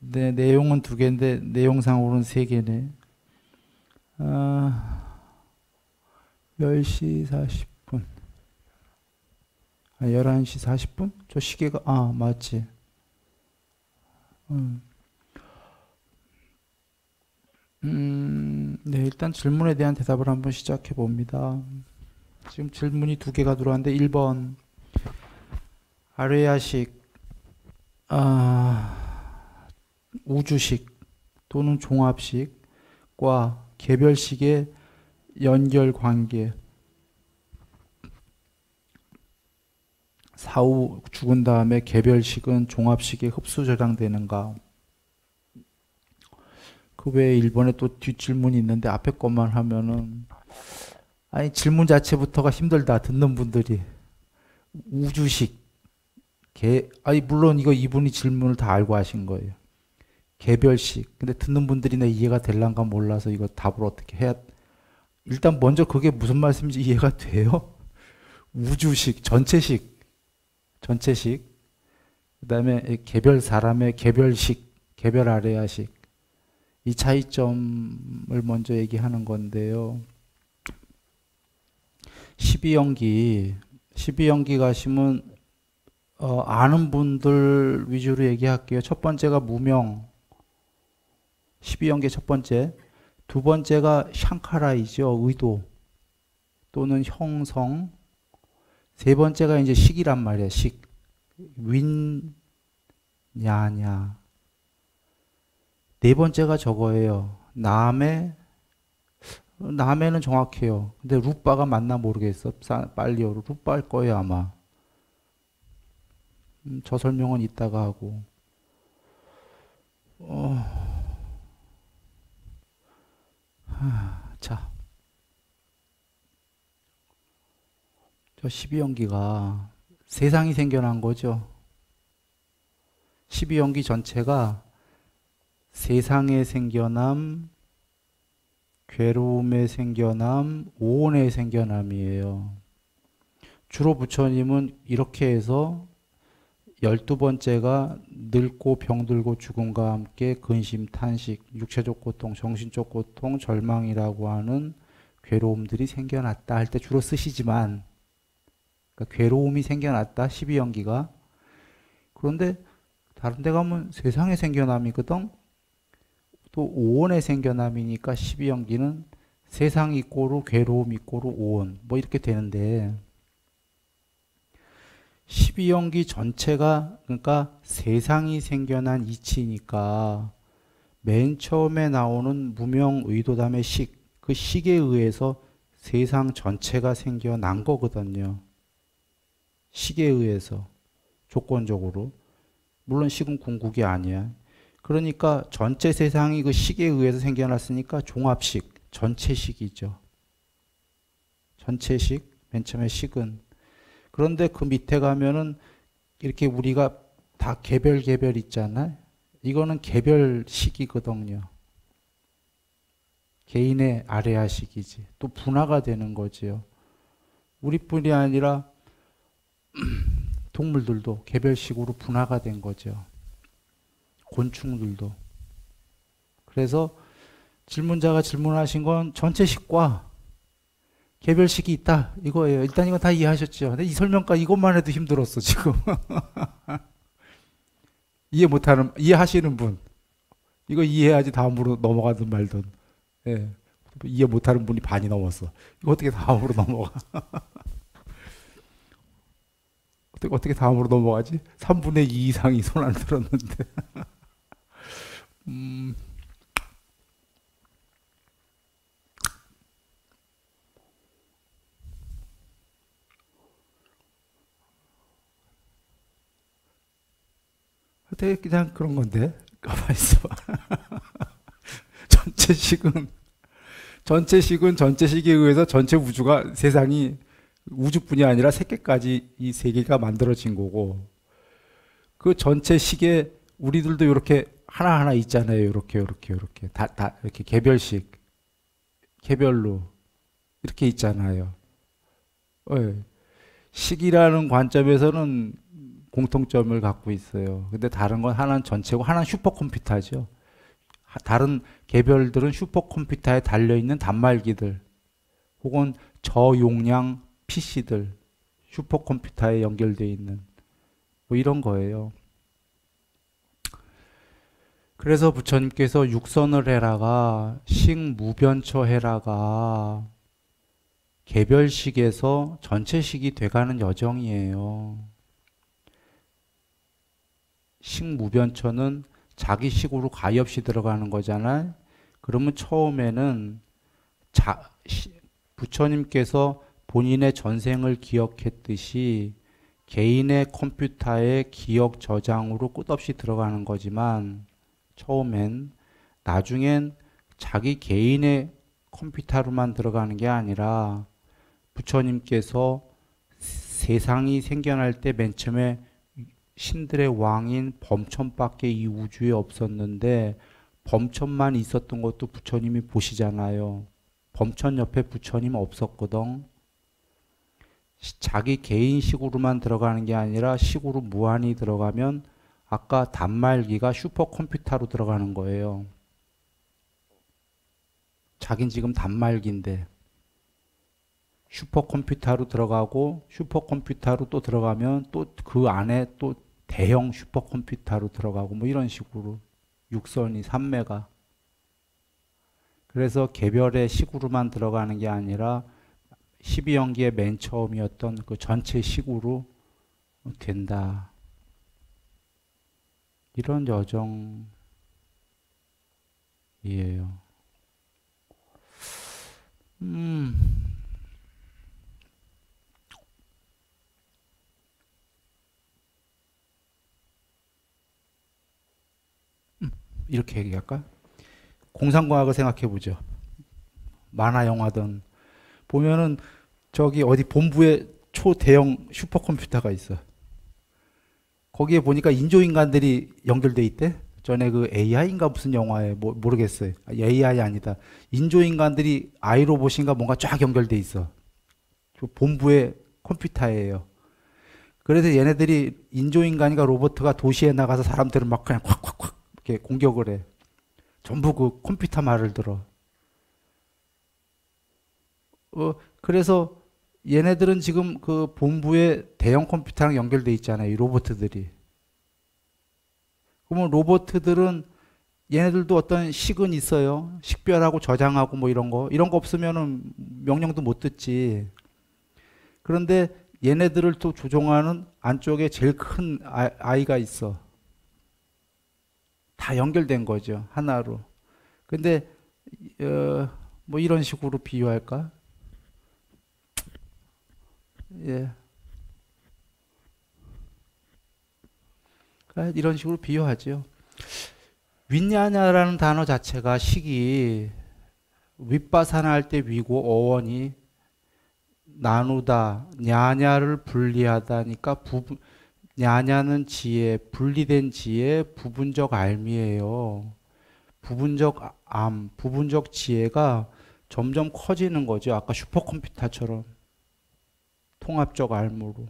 네, 내용은 두 개인데 내용상으로는 세 개네. 아, 10시 40분. 11시 40분? 저 시계가, 맞지. 음, 네, 일단 질문에 대한 대답을 한번 시작해 봅니다. 지금 질문이 두 개가 들어왔는데, 1번, 아레아식, 우주식 또는 종합식과 개별식의 연결 관계, 사후 죽은 다음에 개별식은 종합식에 흡수 저장되는가? 그 외에 일본에 또 뒷질문이 있는데 앞에 것만 하면은 아니 질문 자체부터가 힘들다 듣는 분들이 우주식 아니 물론 이거 이분이 질문을 다 알고 하신 거예요. 개별식 근데 듣는 분들이 내 이해가 될란가 몰라서 이거 답을 어떻게 해야 일단 먼저 그게 무슨 말씀인지 이해가 돼요? 우주식 전체식 그다음에 개별 사람의 개별식 개별 아래아식 이 차이점을 먼저 얘기하는 건데요. 12연기, 12연기 가시면 아는 분들 위주로 얘기할게요. 첫 번째가 무명, 12연계 첫 번째. 두 번째가 샹카라이죠. 의도 또는 형성. 세 번째가 이제 식이란 말이야. 식. 윈, 냐냐. 네 번째가 저거예요. 남해는 정확해요. 근데 루빠가 맞나 모르겠어. 빨리요. 루빠일 거예요, 아마. 저 설명은 이따가 하고. 자, 저 12연기가 세상이 생겨난 거죠. 12연기 전체가 세상의 생겨남, 괴로움의 생겨남, 오온의 생겨남이에요. 주로 부처님은 이렇게 해서 12번째가 늙고 병들고 죽음과 함께 근심, 탄식, 육체적 고통, 정신적 고통, 절망이라고 하는 괴로움들이 생겨났다 할 때 주로 쓰시지만 그러니까 괴로움이 생겨났다 12연기가 그런데 다른 데 가면 세상의 생겨남이거든 또 오온의 생겨남이니까 12연기는 세상 이꼬르 괴로움 이꼬르 오온 뭐 이렇게 되는데 12연기 전체가 그러니까 세상이 생겨난 이치니까 맨 처음에 나오는 무명 의도담의 식, 그 식에 의해서 세상 전체가 생겨난 거거든요. 식에 의해서 조건적으로 물론 식은 궁극이 아니야. 그러니까 전체 세상이 그 식에 의해서 생겨났으니까 종합식, 전체식이죠. 전체식, 맨 처음에 식은 그런데 그 밑에 가면은 이렇게 우리가 다 개별 있잖아요. 이거는 개별식이거든요. 개인의 아래아식이지. 또 분화가 되는 거지요. 우리뿐이 아니라 동물들도 개별식으로 분화가 된 거죠. 곤충들도. 그래서 질문자가 질문하신 건 전체식과 개별식이 있다 이거예요. 일단 이건 다 이해하셨죠? 근데 이 설명까지 이것만 해도 힘들었어 지금. 이해하시는 분 이거 이해해야지 다음으로 넘어가든 말든. 예. 이해 못하는 분이 반이 넘었어. 이거 어떻게 다음으로 넘어가? 어떻게 다음으로 넘어가지? 3분의 2 이상이 손 안 들었는데. 음, 어떻게 그냥 그런 건데? 가만히 있어봐. 전체식은 전체식에 의해서 전체 우주가 세상이 우주뿐이 아니라 세계까지 이 세계가 만들어진 거고 그 전체식에 우리들도 이렇게 하나하나 있잖아요. 이렇게 다 이렇게 개별로 이렇게 있잖아요. 예. 식이라는 관점에서는 공통점을 갖고 있어요. 근데 다른 건 하나는 전체고 하나는 슈퍼컴퓨터죠. 다른 개별들은 슈퍼컴퓨터에 달려있는 단말기들 혹은 저용량 PC들, 슈퍼컴퓨터에 연결되어 있는 뭐 이런 거예요. 그래서 부처님께서 육선을 해라가 식무변처 해라가 개별식에서 전체식이 돼가는 여정이에요. 식무변처는 자기 식으로 가위 없이 들어가는 거잖아요. 그러면 처음에는 부처님께서 본인의 전생을 기억했듯이 개인의 컴퓨터에 기억 저장으로 끝없이 들어가는 거지만 처음엔, 나중엔 자기 개인의 컴퓨터로만 들어가는 게 아니라 부처님께서 세상이 생겨날 때 맨 처음에 신들의 왕인 범천밖에 이 우주에 없었는데 범천만 있었던 것도 부처님이 보시잖아요. 범천 옆에 부처님 없었거든. 자기 개인 식으로만 들어가는 게 아니라 식으로 무한히 들어가면 아까 단말기가 슈퍼컴퓨터로 들어가는 거예요. 자긴 지금 단말기인데 슈퍼컴퓨터로 들어가고 슈퍼컴퓨터로 또 들어가면 또 그 안에 또 대형 슈퍼컴퓨터로 들어가고 뭐 이런 식으로 육선이 3매가 그래서 개별의 식으로만 들어가는 게 아니라 12연기의 맨 처음이었던 그 전체 식으로 된다. 이런 여정이에요. 이렇게 얘기할까? 공상과학을 생각해 보죠. 만화 영화든 보면은 저기 어디 본부에 초대형 슈퍼컴퓨터가 있어. 거기에 보니까 인조인간들이 연결돼 있대. 전에 그 AI인가 무슨 영화에 모르겠어요. AI 아니다. 인조인간들이 아이로봇인가 뭔가 쫙 연결돼 있어. 본부의 컴퓨터예요. 그래서 얘네들이 인조인간인가 로봇가 도시에 나가서 사람들을 막 그냥 콱콱콱 이렇게 공격을 해. 전부 그 컴퓨터 말을 들어. 그래서 얘네들은 지금 그 본부에 대형 컴퓨터랑 연결돼 있잖아요. 이 로봇들이. 그러면 로봇들은 얘네들도 어떤 식은 있어요. 식별하고 저장하고 뭐 이런 거. 이런 거 없으면은 명령도 못 듣지. 그런데 얘네들을 또 조종하는 안쪽에 제일 큰 아이가 있어. 다 연결된 거죠. 하나로. 근데 뭐 이런 식으로 비유할까? 예. 이런 식으로 비유하죠. 윈냐냐라는 단어 자체가 식이 윗바사나 할 때 위고 어원이 나누다, 냐냐를 분리하다니까 냐냐는 지혜, 분리된 지혜, 부분적 알미예요. 부분적 부분적 지혜가 점점 커지는 거죠. 아까 슈퍼컴퓨터처럼 통합적 알무로.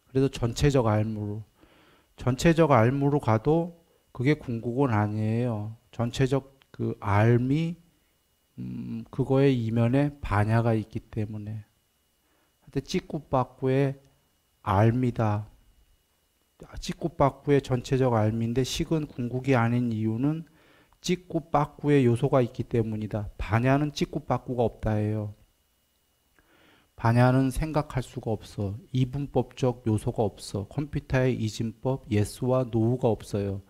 그래서 전체적 알무로. 전체적 알무로 가도 그게 궁극은 아니에요. 전체적 그 알미 그거의 이면에 반야가 있기 때문에. 근데 찌꾸빠꾸의 알미다. 찌꾸빠꾸의 전체적 알미인데 식은 궁극이 아닌 이유는 찌꾸빠꾸의 요소가 있기 때문이다. 반야는 찌꾸빠꾸가 없다예요. 반야는 생각할 수가 없어. 이분법적 요소가 없어. 컴퓨터의 이진법, 예스와 노우가 없어요.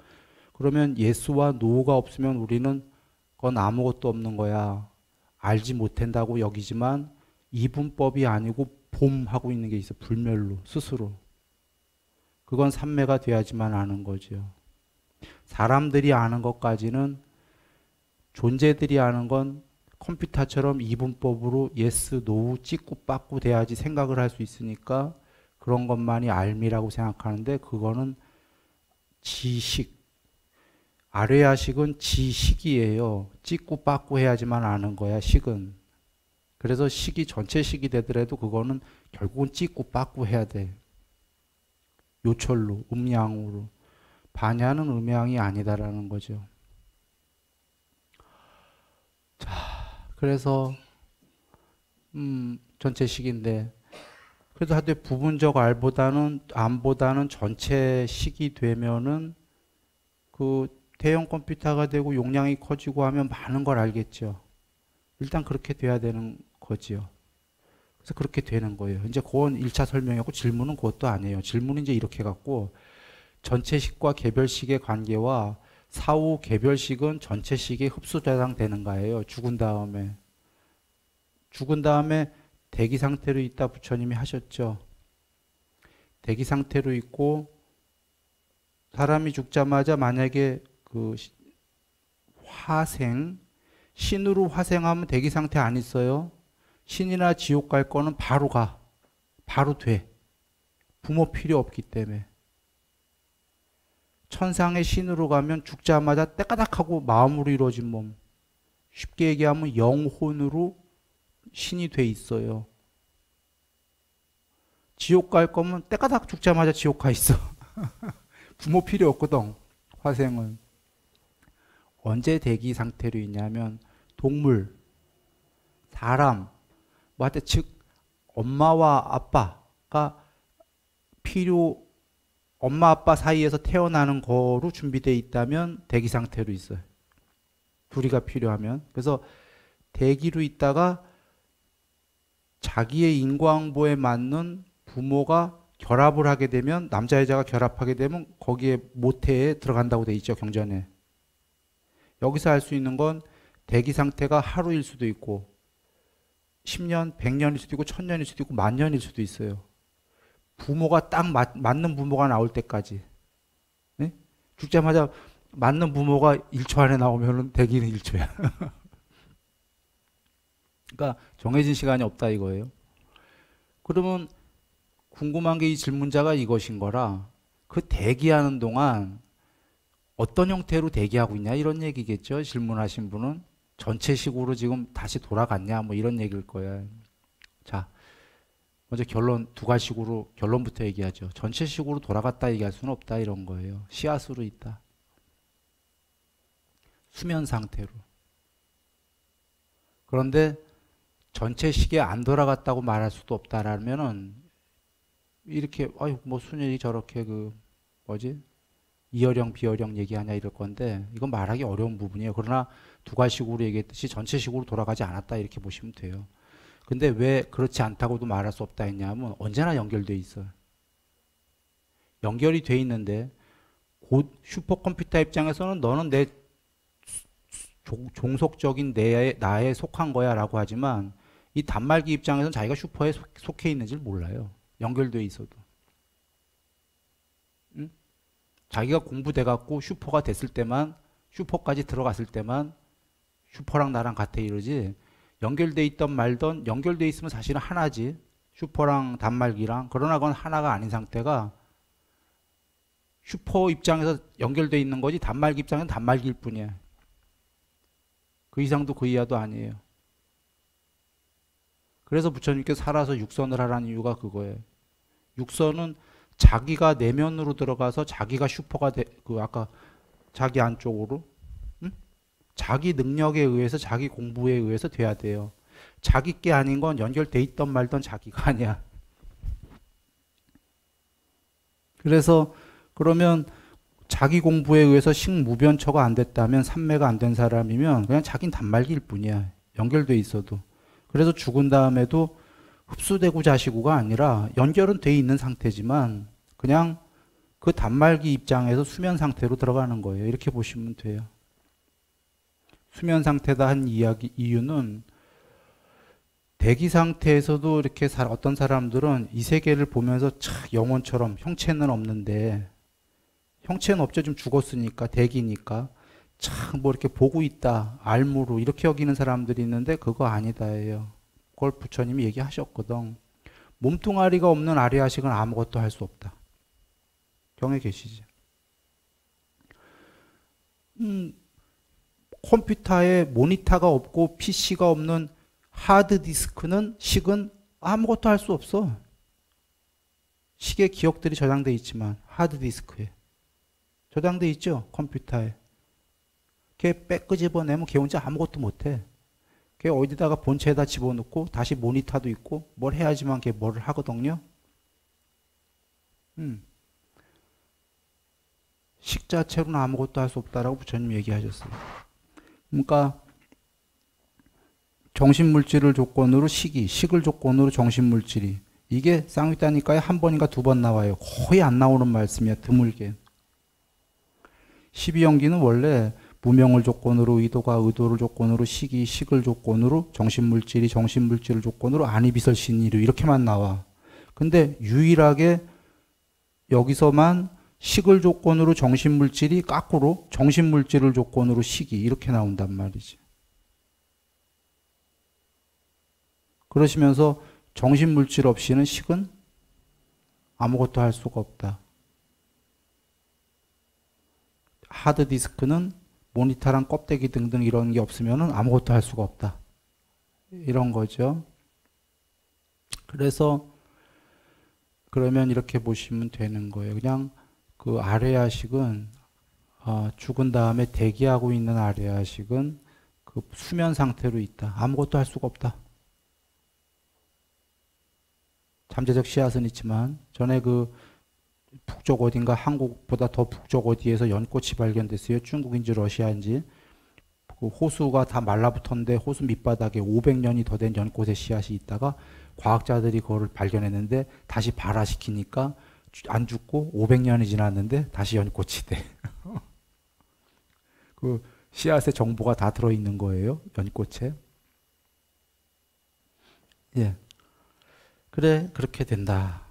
그러면 예스와 노우가 없으면 우리는 그건 아무것도 없는 거야. 알지 못한다고 여기지만 이분법이 아니고 봄하고 있는 게 있어. 불멸로, 스스로. 그건 삼매가 돼야지만 아는 거죠. 사람들이 아는 것까지는 존재들이 아는 건 컴퓨터처럼 이분법으로 예스, 노우, 찍고 빠꾸 돼야지 생각을 할 수 있으니까 그런 것만이 알미라고 생각하는데 그거는 지식. 아뢰야식은 지식이에요. 찍고 빠꾸 해야지만 아는 거야, 식은. 그래서 식이 전체 식이 되더라도 그거는 결국은 찍고 빠꾸 해야 돼. 요철로, 음양으로. 반야는 음양이 아니다라는 거죠. 자, 그래서 전체식인데 그래도 하여튼 부분적 암보다는 전체식이 되면은 그 대형 컴퓨터가 되고 용량이 커지고 하면 많은 걸 알겠죠. 일단 그렇게 돼야 되는 거지요. 그래서 그렇게 되는 거예요. 이제 그건 1차 설명이었고 질문은 그것도 아니에요. 질문은 이제 이렇게 갖고 전체식과 개별식의 관계와 사후 개별식은 전체식이 흡수자상 되는가예요. 죽은 다음에 대기 상태로 있다 부처님이 하셨죠. 대기 상태로 있고 사람이 죽자마자 만약에 그 신으로 화생하면 대기 상태 안 있어요. 신이나 지옥 갈 거는 바로 가. 바로 돼. 부모 필요 없기 때문에. 천상의 신으로 가면 죽자마자 때까닥하고 마음으로 이루어진 몸. 쉽게 얘기하면 영혼으로 신이 돼 있어요. 지옥 갈 거면 때까닥 죽자마자 지옥 가 있어. 부모 필요 없거든. 화생은. 언제 대기 상태로 있냐면 동물, 사람, 뭐 하여튼 즉 엄마와 아빠가 엄마 아빠 사이에서 태어나는 거로 준비되어 있다면 대기 상태로 있어요. 둘이가 필요하면. 그래서 대기로 있다가 자기의 인과응보에 맞는 부모가 결합을 하게 되면 남자 여자가 결합하게 되면 거기에 모태에 들어간다고 돼 있죠. 경전에. 여기서 알 수 있는 건 대기 상태가 하루일 수도 있고 10년, 100년일 수도 있고 1000년일 수도 있고 10,000년일 수도 있어요. 부모가 딱 맞는 부모가 나올 때까지. 네? 죽자마자 맞는 부모가 1초 안에 나오면 대기는 1초야. 그러니까 정해진 시간이 없다 이거예요. 그러면 궁금한 게 이 질문자가 이것인 거라 그 대기하는 동안 어떤 형태로 대기하고 있냐 이런 얘기겠죠. 질문하신 분은 전체식으로 지금 다시 돌아갔냐 뭐 이런 얘기일 거야. 자, 먼저 두 가지식으로 결론부터 얘기하죠. 전체식으로 돌아갔다 얘기할 수는 없다 이런 거예요. 씨앗으로 있다. 수면 상태로. 그런데 전체식에 안 돌아갔다고 말할 수도 없다라면은 이렇게 뭐 순연이 저렇게 이어령 비어령 얘기하냐 이럴 건데 이건 말하기 어려운 부분이에요. 그러나 두 가지식으로 얘기했듯이 전체식으로 돌아가지 않았다 이렇게 보시면 돼요. 근데 왜 그렇지 않다고도 말할 수 없다 했냐면 언제나 연결돼 있어요. 연결이 돼 있는데 곧 슈퍼컴퓨터 입장에서는 너는 내 종속적인 나에 속한 거야 라고 하지만 이 단말기 입장에서는 자기가 슈퍼에 속해 있는지를 몰라요. 연결돼 있어도. 응? 자기가 공부돼 갖고 슈퍼가 됐을 때만 슈퍼까지 들어갔을 때만 슈퍼랑 나랑 같아 이러지 연결돼 있던 말던 연결돼 있으면 사실은 하나지. 슈퍼랑 단말기랑. 그러나 그건 하나가 아닌 상태가 슈퍼 입장에서 연결돼 있는 거지 단말기 입장에서는 단말기일 뿐이야. 그 이상도 그 이하도 아니에요. 그래서 부처님께서 살아서 육선을 하라는 이유가 그거예요. 육선은 자기가 내면으로 들어가서 자기가 슈퍼가 아까 자기 안쪽으로 자기 능력에 의해서 자기 공부에 의해서 돼야 돼요. 자기 게 아닌 건 연결돼 있던 말던 자기가 아니야. 그래서 그러면 자기 공부에 의해서 식무변처가 안 됐다면 삼매가 안 된 사람이면 그냥 자기는 단말기일 뿐이야. 연결돼 있어도. 그래서 죽은 다음에도 흡수되고 자시고가 아니라 연결은 돼 있는 상태지만 그냥 그 단말기 입장에서 수면 상태로 들어가는 거예요. 이렇게 보시면 돼요. 수면 상태다 한 이유는 대기 상태에서도 이렇게 어떤 사람들은 이 세계를 보면서 영혼처럼 형체는 없는데 형체는 없죠. 좀 죽었으니까 대기니까 뭐 이렇게 보고 있다 알무로 이렇게 여기는 사람들이 있는데 그거 아니다예요. 그걸 부처님이 얘기하셨거든. 몸뚱아리가 없는 아리아식은 아무것도 할 수 없다. 경에 계시지. 컴퓨터에 모니터가 없고 PC가 없는 하드디스크는 식은 아무것도 할 수 없어. 시계 기억들이 저장돼 있지만 하드디스크에 저장돼 있죠. 컴퓨터에. 걔 끄집어내면 걔 혼자 아무것도 못해. 걔 어디다가 본체에다 집어넣고 다시 모니터도 있고 뭘 해야지만 걔 뭐를 하거든요. 식 자체로는 아무것도 할 수 없다라고 부처님 얘기하셨어요. 그러니까 정신물질을 조건으로 식을 조건으로 정신물질이 이게 쌍위따니까에 한 번인가 두 번 나와요. 거의 안 나오는 말씀이야. 드물게. 12연기는 원래 무명을 조건으로 의도를 조건으로 식을 조건으로 정신물질을 조건으로 안이비설신이류 이렇게만 나와. 근데 유일하게 여기서만 식을 조건으로 정신물질이 거꾸로 정신물질을 조건으로 식이 이렇게 나온단 말이지. 그러시면서 정신물질 없이는 식은 아무것도 할 수가 없다. 하드디스크는 모니터랑 껍데기 등등 이런 게 없으면 아무것도 할 수가 없다. 이런 거죠. 그래서 그러면 이렇게 보시면 되는 거예요. 그냥 그 아레아식은 죽은 다음에 대기하고 있는 아레아식은 그 수면 상태로 있다. 아무것도 할 수가 없다. 잠재적 씨앗은 있지만 전에 그 북쪽 어딘가 한국보다 더 북쪽 어디에서 연꽃이 발견됐어요. 중국인지 러시아인지. 그 호수가 다 말라붙었는데 호수 밑바닥에 500년이 더 된 연꽃의 씨앗이 있다가 과학자들이 그거를 발견했는데 다시 발화시키니까 안 죽고 500년이 지났는데 다시 연꽃이 돼. 그 씨앗의 정보가 다 들어있는 거예요. 연꽃에. 예. 그래, 그렇게 된다.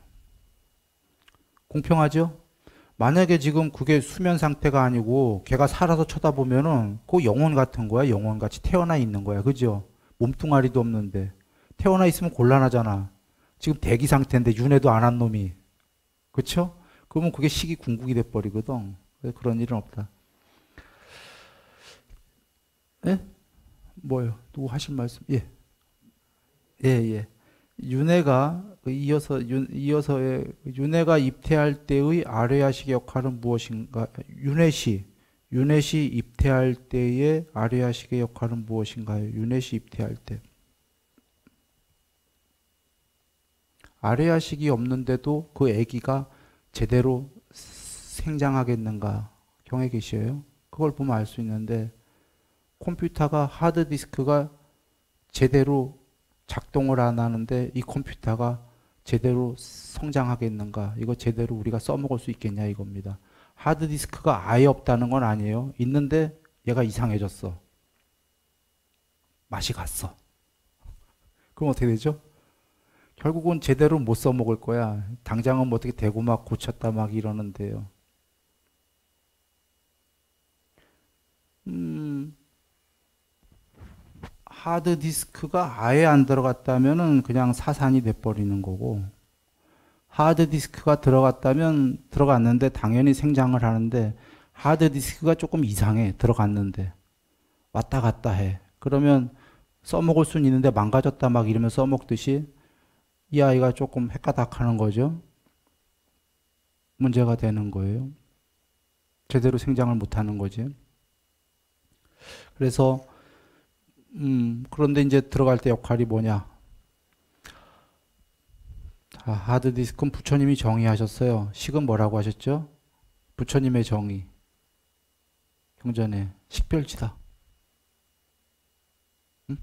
공평하죠? 만약에 지금 그게 수면 상태가 아니고 걔가 살아서 쳐다보면은 그 영혼 같은 거야. 영혼같이 태어나 있는 거야. 그죠? 몸뚱아리도 없는데. 태어나 있으면 곤란하잖아. 지금 대기 상태인데 윤회도 안 한 놈이. 그쵸? 그러면 그게 식이 궁극이 돼버리거든. 그런 일은 없다. 예? 뭐요? 누구 하실 말씀? 예. 예, 예. 윤회가 이어서의 윤회가 입퇴할 때의 아레아식의 역할은 무엇인가? 윤회시 입퇴할 때의 아레아식의 역할은 무엇인가요? 윤회시 입퇴할 때 아레아식이 없는데도 그 아기가 제대로 생장하겠는가? 경에 계셔요? 그걸 보면 알 수 있는데 컴퓨터가 하드디스크가 제대로 작동을 안 하는데 이 컴퓨터가 제대로 성장하겠는가? 이거 제대로 우리가 써먹을 수 있겠냐 이겁니다. 하드디스크가 아예 없다는 건 아니에요. 있는데 얘가 이상해졌어. 맛이 갔어. 그럼 어떻게 되죠? 결국은 제대로 못 써먹을 거야. 당장은 뭐 어떻게 대고 막 고쳤다 막 이러는데요. 하드디스크가 아예 안 들어갔다면은 그냥 사산이 돼버리는 거고, 하드디스크가 들어갔는데 당연히 생장을 하는데, 하드디스크가 조금 이상해. 들어갔는데. 왔다 갔다 해. 그러면 써먹을 수는 있는데 망가졌다 막 이러면 써먹듯이 이 아이가 조금 헷가닥 하는 거죠. 문제가 되는 거예요. 제대로 생장을 못 하는 거지. 그래서 그런데 이제 들어갈 때 역할이 뭐냐? 하드디스크는 부처님이 정의하셨어요. 식은 뭐라고 하셨죠? 부처님의 정의. 경전에 식별지다. 응?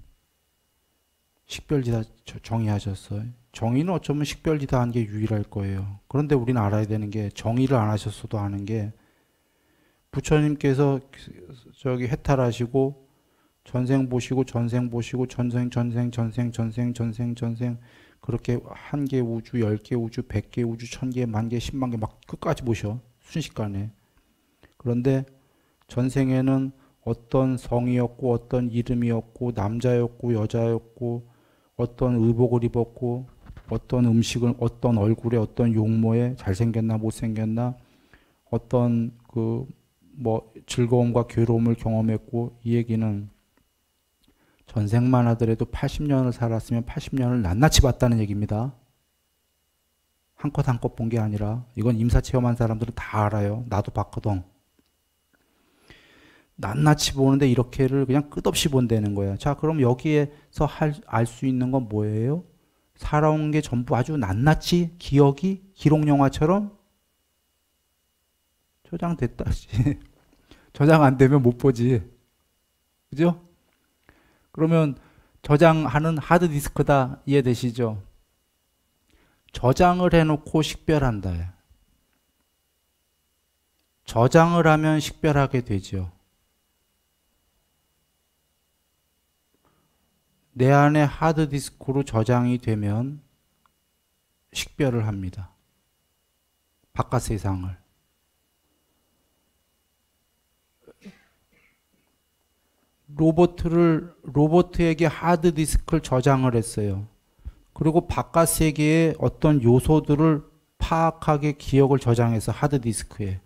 식별지다 정의하셨어요. 정의는 어쩌면 식별지다 한 게 유일할 거예요. 그런데 우리는 알아야 되는 게 정의를 안 하셨어도 아는 게 부처님께서 저기 해탈하시고 전생 보시고 전생 그렇게 한 개 우주, 10개 우주, 100개 우주, 1000개, 10,000개, 10만 개 막 끝까지 보셔. 순식간에. 그런데 전생에는 어떤 성이었고 어떤 이름이었고 남자였고 여자였고 어떤 의복을 입었고 어떤 음식을 어떤 얼굴에 어떤 용모에 잘생겼나 못생겼나 어떤 그 뭐 즐거움과 괴로움을 경험했고 이 얘기는 전생만 하더라도 80년을 살았으면 80년을 낱낱이 봤다는 얘기입니다. 한 컷 한 컷 본 게 아니라 이건 임사 체험한 사람들은 다 알아요. 나도 봤거든. 낱낱이 보는데 이렇게를 그냥 끝없이 본다는 거야. 자, 그럼 여기에서 알 수 있는 건 뭐예요? 살아온 게 전부 아주 낱낱이 기억이 기록 영화처럼 저장됐다. 저장 안 되면 못 보지. 그죠? 그러면 저장하는 하드디스크다. 이해되시죠? 저장을 해놓고 식별한다. 저장을 하면 식별하게 되죠. 내 안에 하드디스크로 저장이 되면 식별을 합니다. 바깥 세상을. 로버트에게 하드디스크를 저장을 했어요. 그리고 바깥 세계의 어떤 요소들을 파악하게 기억을 저장해서 하드디스크에.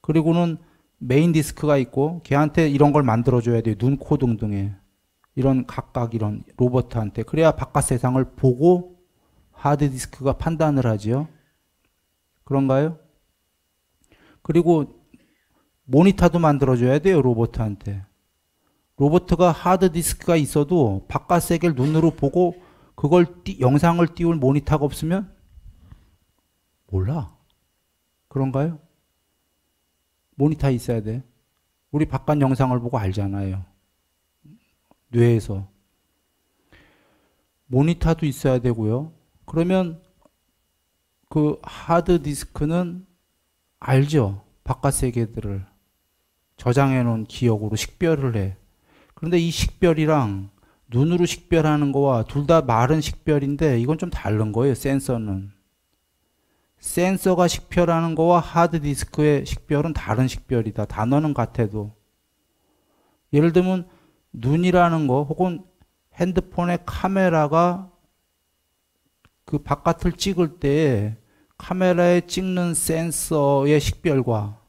그리고는 메인 디스크가 있고 걔한테 이런 걸 만들어줘야 돼요. 눈, 코 등등에. 이런 각각 이런 로버트한테. 그래야 바깥 세상을 보고 하드디스크가 판단을 하지요. 그런가요? 그리고 모니터도 만들어줘야 돼요. 로버트한테. 로버트가 하드디스크가 있어도 바깥 세계를 눈으로 보고 그걸 영상을 띄울 모니터가 없으면 몰라. 그런가요? 모니터 있어야 돼. 우리 바깥 영상을 보고 알잖아요. 뇌에서. 모니터도 있어야 되고요. 그러면 그 하드디스크는 알죠. 바깥 세계들을 저장해 놓은 기억으로 식별을 해. 그런데 이 식별이랑 눈으로 식별하는 거와 둘 다 말은 식별인데 이건 좀 다른 거예요. 센서는. 센서가 식별하는 거와 하드디스크의 식별은 다른 식별이다. 단어는 같아도. 예를 들면 눈이라는 거 혹은 핸드폰의 카메라가 그 바깥을 찍을 때 카메라에 찍는 센서의 식별과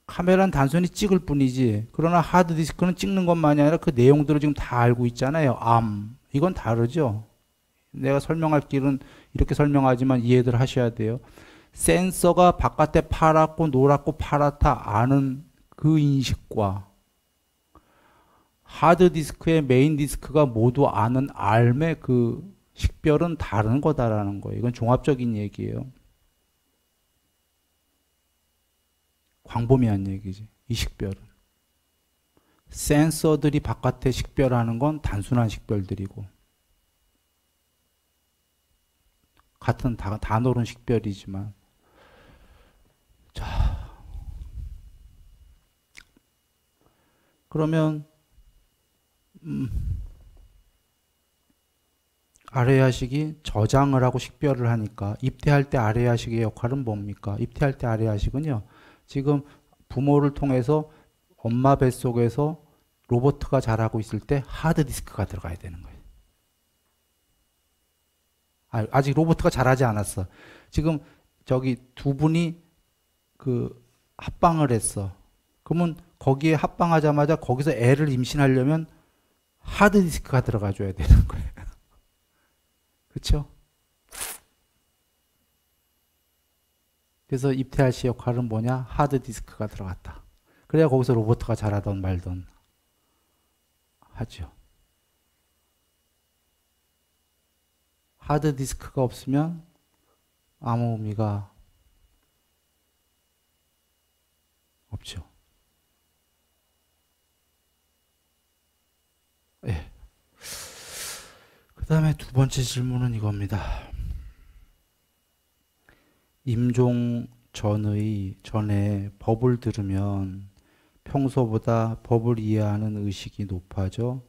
카메라는 단순히 찍을 뿐이지. 그러나 하드디스크는 찍는 것만이 아니라 그 내용들을 지금 다 알고 있잖아요. 이건 다르죠. 내가 설명할 길은 이렇게 설명하지만 이해들 하셔야 돼요. 센서가 바깥에 파랗고 노랗고 파랗다 아는 그 인식과 하드디스크의 메인 디스크가 모두 아는 알의 그 식별은 다른 거다라는 거예요. 이건 종합적인 얘기예요. 광범위한 얘기지. 이 식별은. 센서들이 바깥에 식별하는 건 단순한 식별들이고 같은 단어로는 식별이지만 자 그러면 아래야식이 저장을 하고 식별을 하니까 입퇴할 때 아래야식의 역할은 뭡니까? 입퇴할 때 아래야식은요. 지금 부모를 통해서 엄마 뱃속에서 로버트가 자라고 있을 때 하드디스크가 들어가야 되는 거예요. 아직 로버트가 자라지 않았어. 지금 저기 두 분이 그 합방을 했어. 그러면 거기에 합방하자마자 거기서 애를 임신하려면 하드디스크가 들어가줘야 되는 거예요. 그렇죠? 그래서 입퇴할 시 역할은 뭐냐? 하드디스크가 들어갔다. 그래야 거기서 로버트가 자라던 말던 하죠. 하드디스크가 없으면 아무 의미가 없죠. 예. 그 다음에 두 번째 질문은 이겁니다. 임종 전에 법을 들으면 평소보다 법을 이해하는 의식이 높아져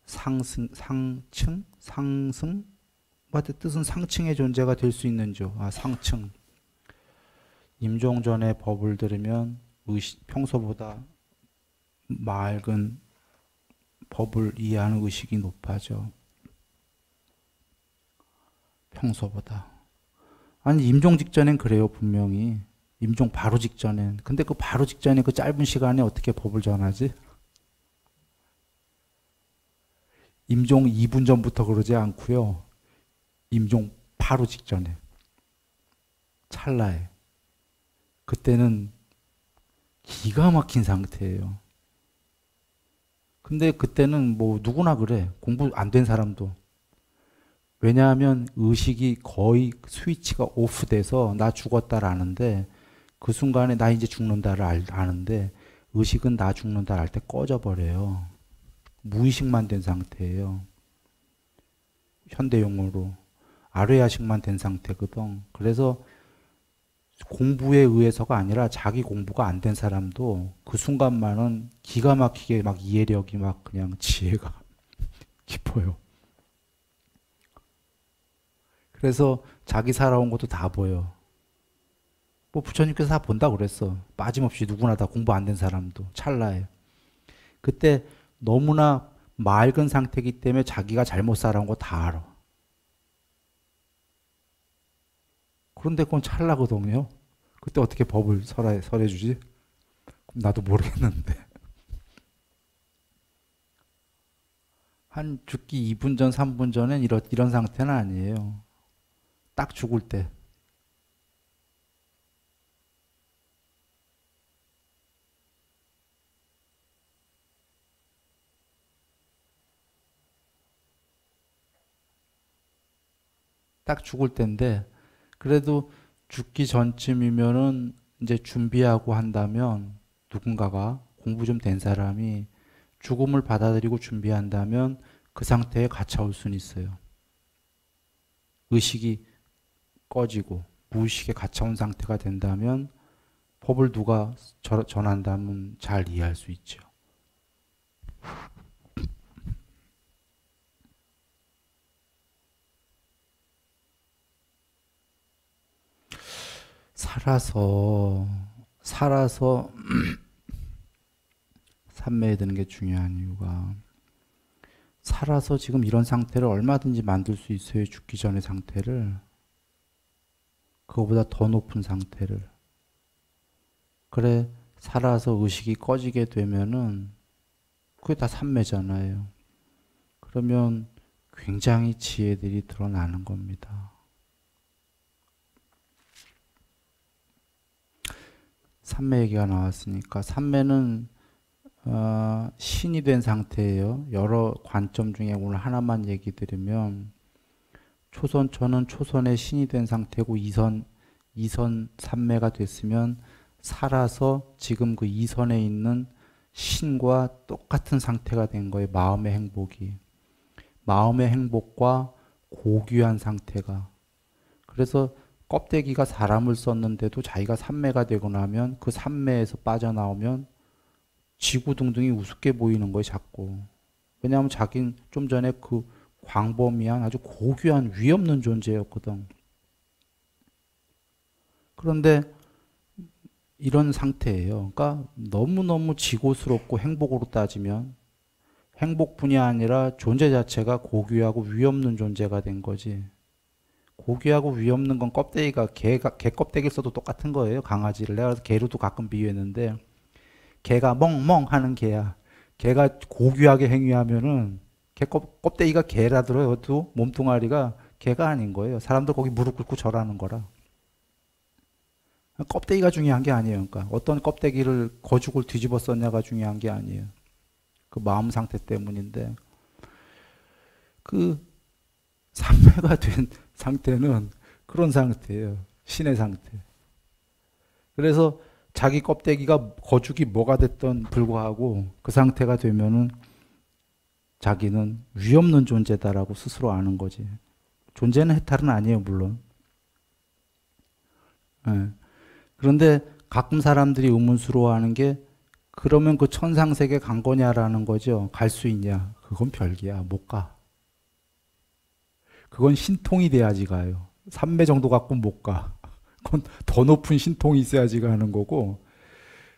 상승? 뜻은 상층의 존재가 될 수 있는죠. 상층. 임종 전에 법을 들으면 평소보다 맑은 법을 이해하는 의식이 높아져. 평소보다. 아니 임종 직전엔 그래요. 분명히. 임종 바로 직전엔. 근데 그 바로 직전에 그 짧은 시간에 어떻게 법을 전하지? 임종 2분 전부터 그러지 않고요. 임종 바로 직전에. 찰나에. 그때는 기가 막힌 상태예요. 근데 그때는 뭐 누구나 그래. 공부 안 된 사람도. 왜냐하면 의식이 거의 스위치가 오프돼서 나 죽었다라는데 그 순간에 나 이제 죽는다를 아는데 의식은 나 죽는다를 알 때 꺼져버려요. 무의식만 된 상태예요. 현대용어로. 아뢰야식만 된 상태거든. 그래서 공부에 의해서가 아니라 자기 공부가 안 된 사람도 그 순간만은 기가 막히게 막 이해력이 막 그냥 지혜가 깊어요. 그래서 자기 살아온 것도 다 보여. 뭐 부처님께서 다 본다고 그랬어. 빠짐없이 누구나 다 공부 안 된 사람도 찰나에. 그때 너무나 맑은 상태이기 때문에 자기가 잘못 살아온 거 다 알아. 그런데 그건 찰나거든요. 그때 어떻게 법을 설해주지? 나도 모르겠는데. 한 죽기 2분 전, 3분 전엔 이런 상태는 아니에요. 딱 죽을 때. 딱 죽을 때인데, 그래도 죽기 전쯤이면은 이제 준비하고 한다면 누군가가 공부 좀 된 사람이 죽음을 받아들이고 준비한다면 그 상태에 갇혀올 수는 있어요. 의식이 꺼지고 무의식에 갇혀온 상태가 된다면 법을 누가 전한다면 잘 이해할 수 있죠. 살아서 삼매에 드는 게 중요한 이유가 살아서 지금 이런 상태를 얼마든지 만들 수 있어요. 죽기 전의 상태를. 그거보다 더 높은 상태를. 그래 살아서 의식이 꺼지게 되면은 그게 다 삼매잖아요. 그러면 굉장히 지혜들이 드러나는 겁니다. 삼매 얘기가 나왔으니까 삼매는 신이 된 상태예요. 여러 관점 중에 오늘 하나만 얘기 드리면 저는 초선의 신이 된 상태고 이선 삼매가 됐으면 살아서 지금 그 이선에 있는 신과 똑같은 상태가 된 거예요. 마음의 행복이. 마음의 행복과 고귀한 상태가. 그래서 껍데기가 사람을 썼는데도 자기가 삼매가 되고 나면 그 삼매에서 빠져나오면 지구등등이 우습게 보이는 거예요, 자꾸. 왜냐하면 자기는 좀 전에 그 광범위한 아주 고귀한 위없는 존재였거든. 그런데 이런 상태예요. 그러니까 너무너무 지고스럽고 행복으로 따지면 행복뿐이 아니라 존재 자체가 고귀하고 위없는 존재가 된 거지. 고귀하고 위없는 건 껍데기가 개 껍데기를 써도 똑같은 거예요. 강아지를. 내가 그래서 개로도 가끔 비유했는데 개가 멍멍 하는 개야. 개가 고귀하게 행위하면은 개 껍데기가 개라더라도 몸뚱아리가 개가 아닌 거예요. 사람들 거기 무릎 꿇고 절하는 거라. 껍데기가 중요한 게 아니에요. 그러니까 어떤 껍데기를 거죽을 뒤집어 썼냐가 중요한 게 아니에요. 그 마음 상태 때문인데 그 삼매가 된 상태는 그런 상태예요. 신의 상태. 그래서 자기 껍데기가 거죽이 뭐가 됐든 불구하고 그 상태가 되면은 자기는 위없는 존재다라고 스스로 아는 거지. 존재는 해탈은 아니에요, 물론. 네. 그런데 가끔 사람들이 의문스러워하는 게 그러면 그 천상세계 간 거냐라는 거죠. 갈 수 있냐? 그건 별개야. 못 가. 그건 신통이 돼야지 가요. 3매 정도 갖고 못 가. 그건 더 높은 신통이 있어야지 가는 거고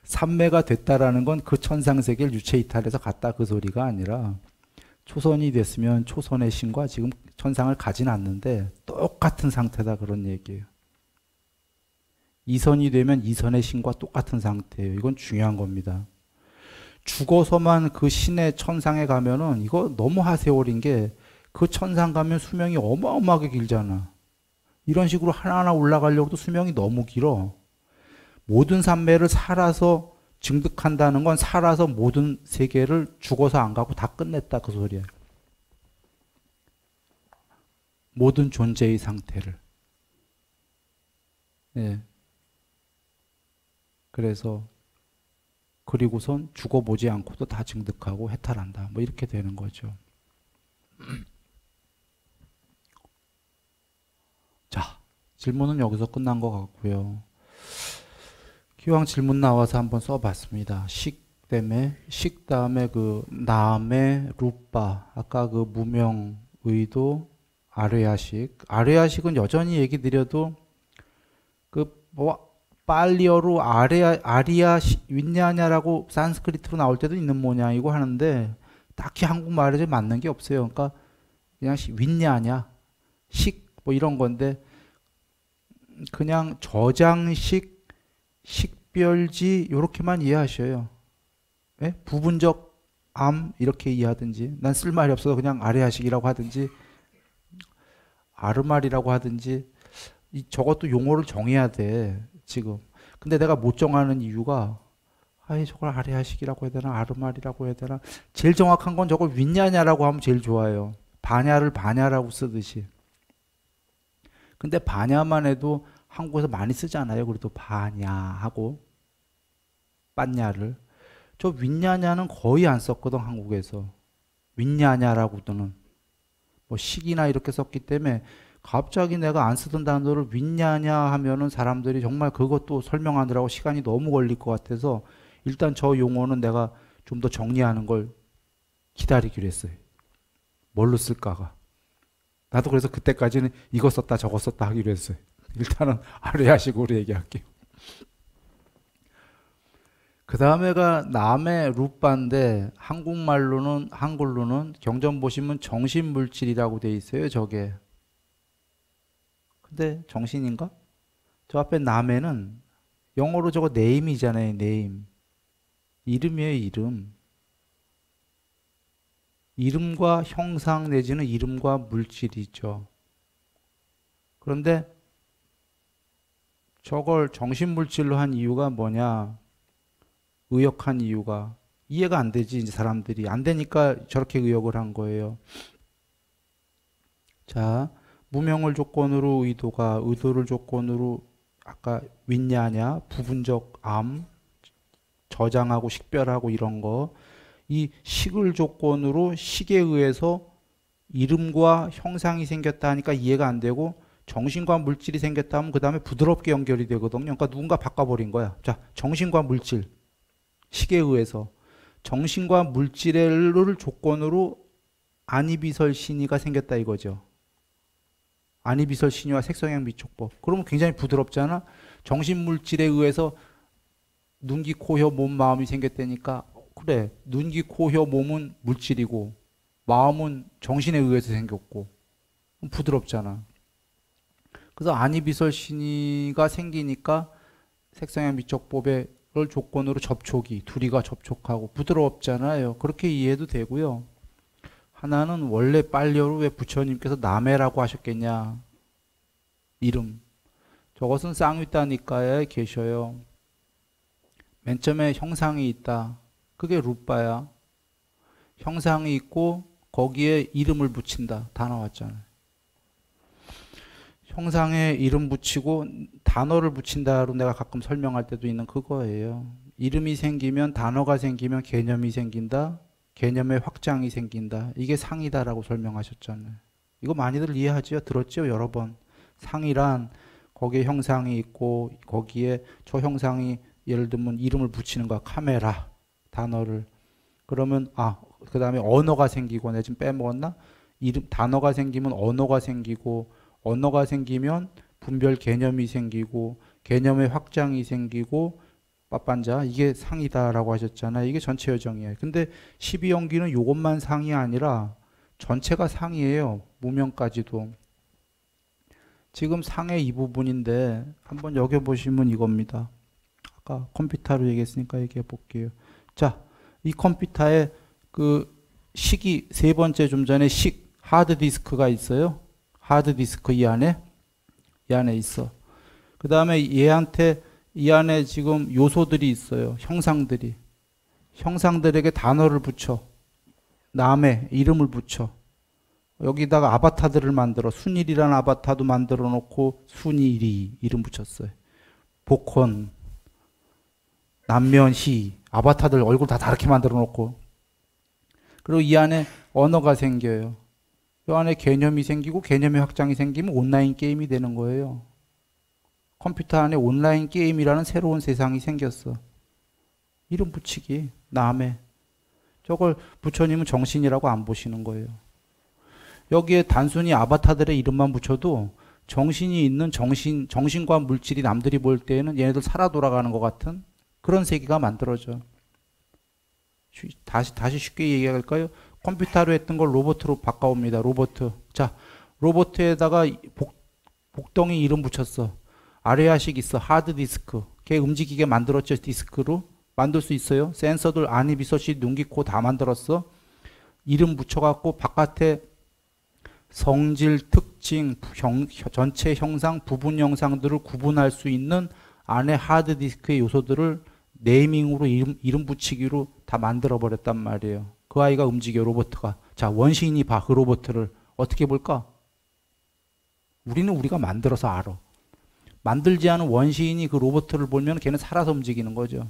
3매가 됐다라는 건 그 천상세계를 유체이탈해서 갔다 그 소리가 아니라 초선이 됐으면 초선의 신과 지금 천상을 가진 않는데 똑같은 상태다 그런 얘기예요. 이선이 되면 이선의 신과 똑같은 상태예요. 이건 중요한 겁니다. 죽어서만 그 신의 천상에 가면은 이거 너무 하세월인 게 그 천상 가면 수명이 어마어마하게 길잖아. 이런 식으로 하나하나 올라가려고도 수명이 너무 길어. 모든 삼매를 살아서 증득한다는 건 살아서 모든 세계를 죽어서 안 가고 다 끝냈다 그 소리야. 모든 존재의 상태를. 네. 그래서 그리고선 죽어보지 않고도 다 증득하고 해탈한다. 뭐 이렇게 되는 거죠. 자, 질문은 여기서 끝난 것 같고요. 기왕 질문 나와서 한번 써봤습니다. 식 때문에 식 다음에 그 남의 루빠 아까 그 무명 의도 아뢰야식 아뢰야식은 여전히 얘기 드려도 그 뭐 빨리어로 아리아 윈냐냐라고 산스크리트로 나올 때도 있는 모양이고 하는데 딱히 한국말에 맞는 게 없어요. 그러니까 그냥 윈냐냐 식 뭐 이런 건데 그냥 저장식 식별지 이렇게만 이해하셔요. 예? 부분적 암 이렇게 이해하든지 난 쓸 말이 없어서 그냥 아래야식이라고 하든지 아르말이라고 하든지 저것도 용어를 정해야 돼 지금. 근데 내가 못 정하는 이유가 아이 저걸 아래야식이라고 해야 되나 아르말이라고 해야 되나 제일 정확한 건 저걸 윈냐냐라고 하면 제일 좋아요. 반야를 반야라고 쓰듯이. 근데 반야만 해도 한국에서 많이 쓰잖아요. 그래도 반야하고 빤야를. 저 윈냐냐는 거의 안 썼거든 한국에서. 윈냐냐라고는 뭐 식이나 이렇게 썼기 때문에 갑자기 내가 안 쓰던 단어를 윈냐냐 하면은 사람들이 정말 그것도 설명하느라고 시간이 너무 걸릴 것 같아서 일단 저 용어는 내가 좀 더 정리하는 걸 기다리기로 했어요. 뭘로 쓸까가. 나도 그래서 그때까지는 이거 썼다 저거 썼다 하기로 했어요. 일단은 아래야식으로 얘기할게요. 그 다음에가 남의 루빠인데 한글로는 경전 보시면 정신물질이라고 돼 있어요. 저게. 근데 정신인가? 저 앞에 남에는 영어로 저거 네임이잖아요. 네임. 이름이에요. 이름. 이름과 형상 내지는 이름과 물질이죠. 그런데 저걸 정신물질로 한 이유가 뭐냐? 의역한 이유가 이해가 안 되지. 이제 사람들이 안 되니까 저렇게 의역을 한 거예요. 자, 무명을 조건으로 의도를 조건으로 아까 윈냐냐 부분적 암 저장하고 식별하고 이런 거 이 식을 조건으로 식에 의해서 이름과 형상이 생겼다 하니까 이해가 안 되고 정신과 물질이 생겼다 하면 그 다음에 부드럽게 연결이 되거든요. 그러니까 누군가 바꿔버린 거야. 자, 정신과 물질 식에 의해서 정신과 물질을 조건으로 안이비설신이가 생겼다 이거죠. 안이비설신이와 색성향 미촉법. 그러면 굉장히 부드럽잖아. 정신물질에 의해서 눈, 귀, 코, 혀, 몸, 마음이 생겼다니까 그래. 눈, 귀, 코, 혀, 몸은 물질이고 마음은 정신에 의해서 생겼고 부드럽잖아. 그래서 안이비설신이가 생기니까 색성향 미촉법의 조건으로 접촉이 둘이가 접촉하고 부드럽잖아요. 그렇게 이해도 되고요. 하나는 원래 빨리어로 왜 부처님께서 남해라고 하셨겠냐. 이름. 저것은 쌍윗다니까에 계셔요. 맨 처음에 형상이 있다. 그게 루빠야. 형상이 있고 거기에 이름을 붙인다. 다 나왔잖아요. 형상에 이름 붙이고 단어를 붙인다로 내가 가끔 설명할 때도 있는 그거예요. 이름이 생기면 단어가 생기면 개념이 생긴다. 개념의 확장이 생긴다. 이게 상이다라고 설명하셨잖아요. 이거 많이들 이해하죠? 들었죠? 여러 번. 상이란 거기에 형상이 있고 거기에 저 형상이 예를 들면 이름을 붙이는 거야. 카메라 단어를. 그러면 그 다음에 언어가 생기고 내가 지금 빼먹었나? 단어가 생기면 언어가 생기고 언어가 생기면 분별 개념이 생기고 개념의 확장이 생기고 빠빤자 이게 상이다라고 하셨잖아요. 이게 전체 여정이에요. 근데 12연기는 이것만 상이 아니라 전체가 상이에요. 무명까지도. 지금 상의 이 부분인데 한번 여기 보시면 이겁니다. 아까 컴퓨터로 얘기했으니까 얘기해 볼게요. 자, 이 컴퓨터에 그 식이 세 번째 좀 전에 하드디스크가 있어요. 하드디스크 이 안에 이 안에 있어. 그 다음에 얘한테 이 안에 지금 요소들이 있어요. 형상들이. 형상들에게 단어를 붙여. 남의 이름을 붙여. 여기다가 아바타들을 만들어. 순일이라는 아바타도 만들어 놓고 순일이 이름 붙였어요. 복권, 남면희, 아바타들 얼굴 다 다르게 만들어 놓고. 그리고 이 안에 언어가 생겨요. 이 안에 개념이 생기고 개념의 확장이 생기면 온라인 게임이 되는 거예요. 컴퓨터 안에 온라인 게임이라는 새로운 세상이 생겼어. 이름 붙이기, 남의. 저걸 부처님은 정신이라고 안 보시는 거예요. 여기에 단순히 아바타들의 이름만 붙여도 정신이 있는 정신과 물질이 남들이 볼 때에는 얘네들 살아 돌아가는 것 같은 그런 세계가 만들어져. 다시 쉽게 얘기할까요? 컴퓨터로 했던 걸 로봇으로 바꿔옵니다. 로봇. 자, 로봇에다가 복덩이 이름 붙였어. 아레아식 있어. 하드디스크. 걔 움직이게 만들었죠. 디스크로. 만들 수 있어요. 센서들 안이 비서시 눈, 귀, 코 다 만들었어. 이름 붙여갖고 바깥에 성질, 특징, 전체 형상, 부분 형상들을 구분할 수 있는 안에 하드디스크의 요소들을 네이밍으로 이름 붙이기로 다 만들어버렸단 말이에요. 그 아이가 움직여, 로봇가. 자, 원시인이 봐, 그 로봇을. 어떻게 볼까? 우리는 우리가 만들어서 알아. 만들지 않은 원시인이 그 로봇을 보면 걔는 살아서 움직이는 거죠.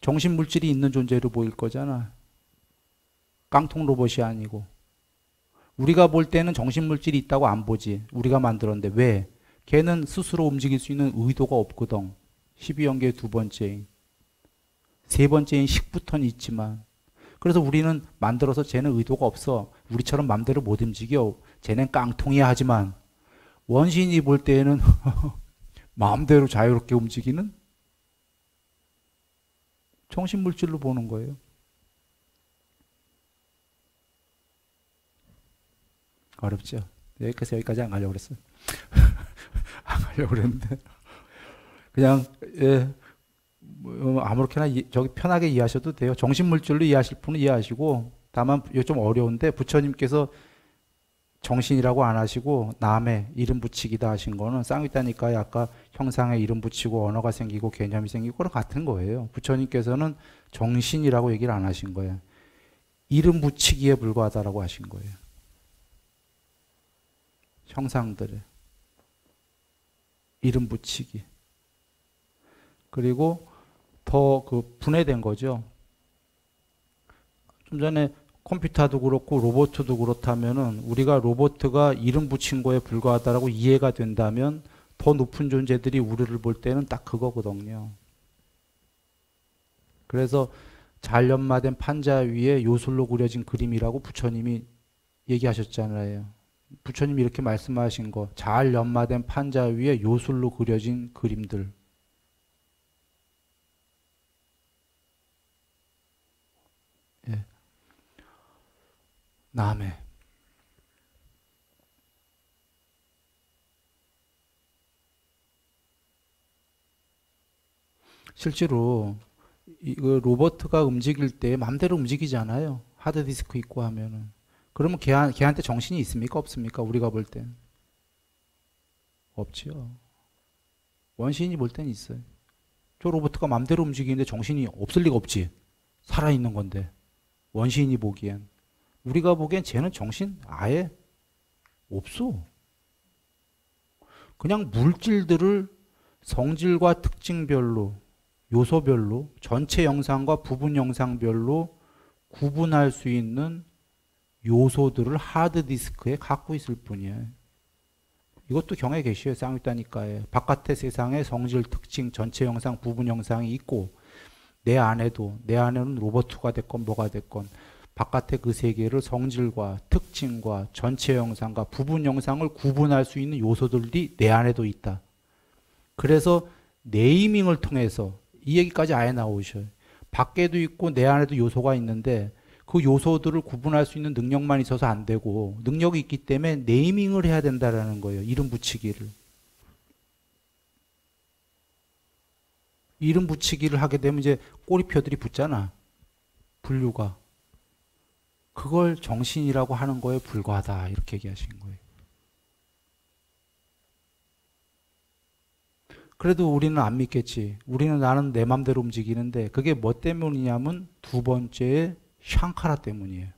정신물질이 있는 존재로 보일 거잖아. 깡통 로봇이 아니고. 우리가 볼 때는 정신물질이 있다고 안 보지. 우리가 만들었는데. 왜? 걔는 스스로 움직일 수 있는 의도가 없거든. 12연계의 두 번째인. 세 번째인 식부터는 있지만. 그래서 우리는 만들어서 쟤는 의도가 없어. 우리처럼 마음대로 못 움직여. 쟤는 깡통이야 하지만 원시인이 볼 때에는 마음대로 자유롭게 움직이는 정신물질로 보는 거예요. 어렵죠? 여기까지 안 가려고 그랬어요. 안 가려고 그랬는데. 그냥, 예, 아무렇게나 저기 편하게 이해하셔도 돼요. 정신물질로 이해하실 분은 이해하시고, 다만 이거 좀 어려운데, 부처님께서 정신이라고 안 하시고, 남의 이름 붙이기다 하신 거는 쌍위따니까에 아까 형상에 이름 붙이고, 언어가 생기고, 개념이 생기고, 그랑 같은 거예요. 부처님께서는 정신이라고 얘기를 안 하신 거예요. 이름 붙이기에 불과하다라고 하신 거예요. 형상들에 이름 붙이기. 그리고 더 그 분해된 거죠. 좀 전에 컴퓨터도 그렇고 로봇도 그렇다면은 우리가 로봇가 이름 붙인 거에 불과하다라고 이해가 된다면 더 높은 존재들이 우리를 볼 때는 딱 그거거든요. 그래서 잘 연마된 판자 위에 요술로 그려진 그림이라고 부처님이 얘기하셨잖아요. 부처님이 이렇게 말씀하신 거, 잘 연마된 판자 위에 요술로 그려진 그림들. 예. 남의. 실제로 이거 로버트가 움직일 때 마음대로 움직이잖아요. 하드디스크 있고 하면은. 그러면 걔한테 정신이 있습니까? 없습니까? 우리가 볼 땐. 없지요. 원시인이 볼 땐 있어요. 저 로봇가 마음대로 움직이는데 정신이 없을 리가 없지. 살아있는 건데. 원시인이 보기엔. 우리가 보기엔 쟤는 정신 아예 없어. 그냥 물질들을 성질과 특징별로, 요소별로, 전체 영상과 부분 영상별로 구분할 수 있는 요소들을 하드디스크에 갖고 있을 뿐이에요. 이것도 경에 계시에요. 쌍위따니까에. 바깥의 세상에 성질, 특징, 전체 영상, 부분 영상이 있고 내 안에는 로봇가 됐건 뭐가 됐건 바깥의 그 세계를 성질과 특징과 전체 영상과 부분 영상을 구분할 수 있는 요소들이 내 안에도 있다. 그래서 네이밍을 통해서 이 얘기까지 아예 나오셔요. 밖에도 있고 내 안에도 요소가 있는데 그 요소들을 구분할 수 있는 능력만 있어서 안 되고 능력이 있기 때문에 네이밍을 해야 된다라는 거예요. 이름 붙이기를. 이름 붙이기를 하게 되면 이제 꼬리표들이 붙잖아. 분류가. 그걸 정신이라고 하는 거에 불과하다. 이렇게 얘기하신 거예요. 그래도 우리는 안 믿겠지. 우리는 나는 내 맘대로 움직이는데 그게 뭐 때문이냐면 두 번째에 샹카라 때문이에요.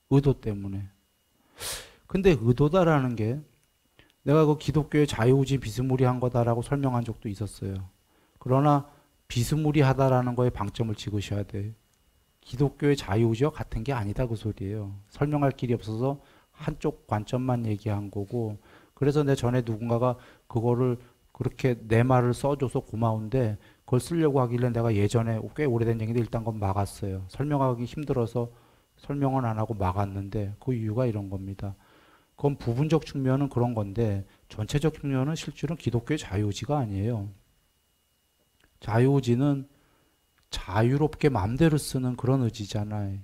의도 때문에. 근데 의도다라는 게 내가 그 기독교의 자유의지 비스무리한 거다라고 설명한 적도 있었어요. 그러나 비스무리하다라는 거에 방점을 찍으셔야 돼. 기독교의 자유의지와 같은 게 아니다 그 소리예요. 설명할 길이 없어서 한쪽 관점만 얘기한 거고 그래서 내 전에 누군가가 그거를 그렇게 내 말을 써줘서 고마운데 그걸 쓰려고 하길래 내가 예전에 꽤 오래된 얘기인데 일단 그건 막았어요. 설명하기 힘들어서 설명은 안 하고 막았는데 그 이유가 이런 겁니다. 그건 부분적 측면은 그런 건데 전체적 측면은 실제로는 기독교의 자유의지가 아니에요. 자유의지는 자유롭게 마음대로 쓰는 그런 의지잖아요.